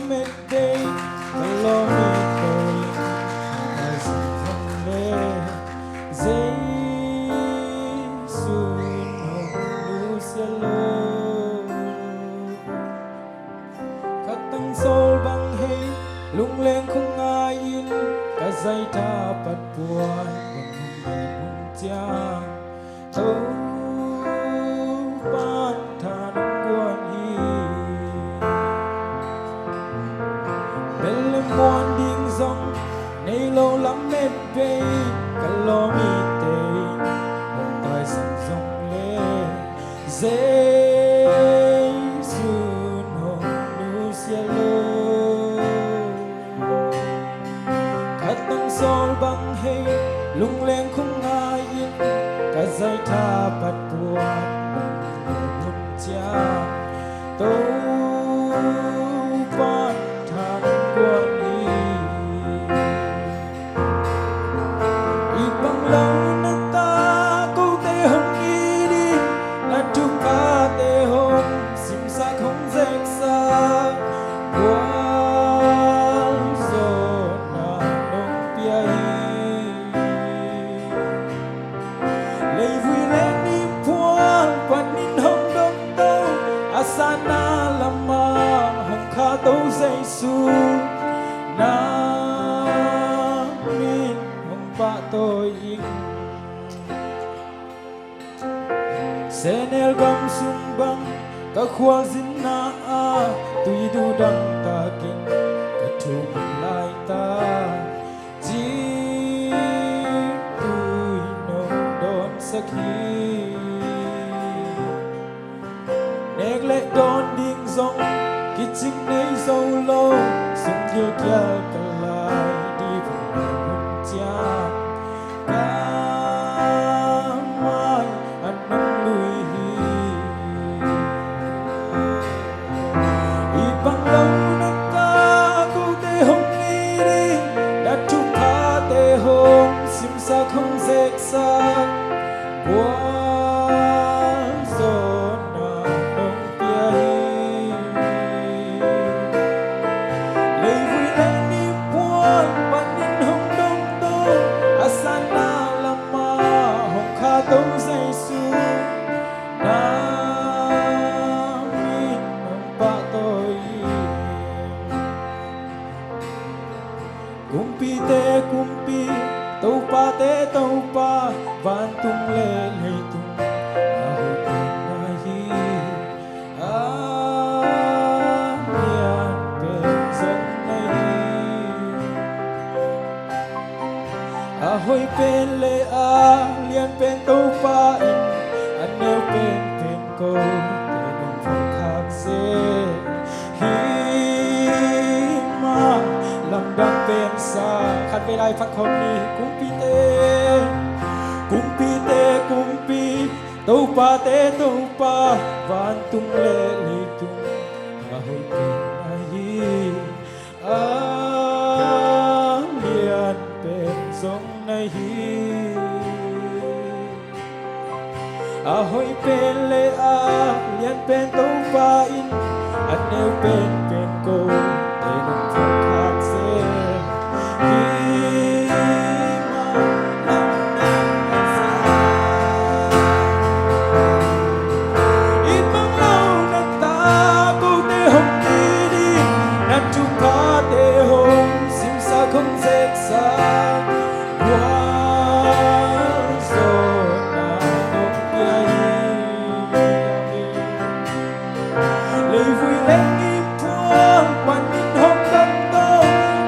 mệt đây lo mi tôi ai sẽ không lẽ giấy xuân hồng sẽ lơ khát tăng sol băng hay lung lên không ai in cả dây tha bát buồn bằng hồng cha thâu ban than buồn hi bên lên muôn điên dòng nay lâu lắm mệt về cả lo mi tê một tay sẵn dòng lệ dễ xuân hồng nu sẽ lơ khát tăng sol băng hay lung lên không ai yên cả dây tha bát buồn một cha tâu ban than buồn đi ít bằng lâu nước ta câu tê hồng đi đi là chúc ca tê hồng sim xa không dệt xa quá gió na nông bia lấy vui lên đi buồn quan nín hồng đông tâu asana lama hồng kha tâu dây su na min hồng ba tôi in senel gam sung bang ka khwal zin na a tui du dang ta kin ka thu lai ta ji tui nong don sakhi neg le don ding zong ki ching nei zo lo sung ye kya ka lai di vu mun cha ka mai an nong lui hi i bang lâu na ta cô tê hồng đi đi đã chúc tha tê hồng sim sa không dệt sa quá gió na nông bia lấy vui lên đi buồn bạn nhìn hồng đông tô asana lama hồng kha tâu dây su na min hồng ba tôi kumpi tâu pa te tâu pa van tung le le tung aho na hi lian pen zong nei ahoy pen le lian pen tâu pa in an neo pen ko te nong phong khak se hi ma lam dang pen saขัดเวลาฟักคมนี้กุมปีเตตู้ปาเตตู้ปาวันตุงเลลีตุงอาหุยเป็นอายีเลียนเป็นทรงในฮีอาหุยเป็นเลเลียนเป็นตู้ปาอินอันเนวเป็นโกเตนุงฟังคากเซkhông dễ xa quá gió na nông bia lấy vui lên đi buồn quan nín hồng đông tô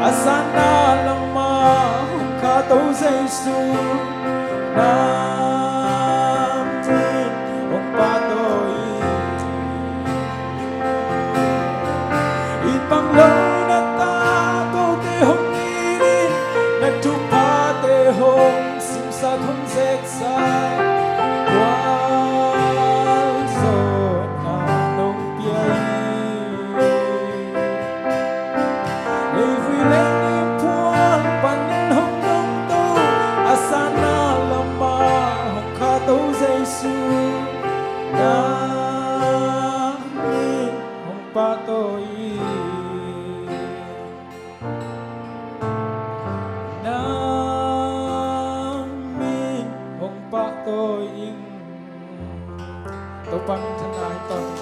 asana lama hồng kha tâu dây su nam tin hồng ba tôi ít bằng lâu na ta câu tê hồng chúc pa tê hồng sim sa không dệt sa quá gió na nông bia lấy vui lên đi buồn bạn nín hồng đông tô asana lama hồng kha tâu dây su na min hồng pa tôi tôi yên tôi bắn thân ai tận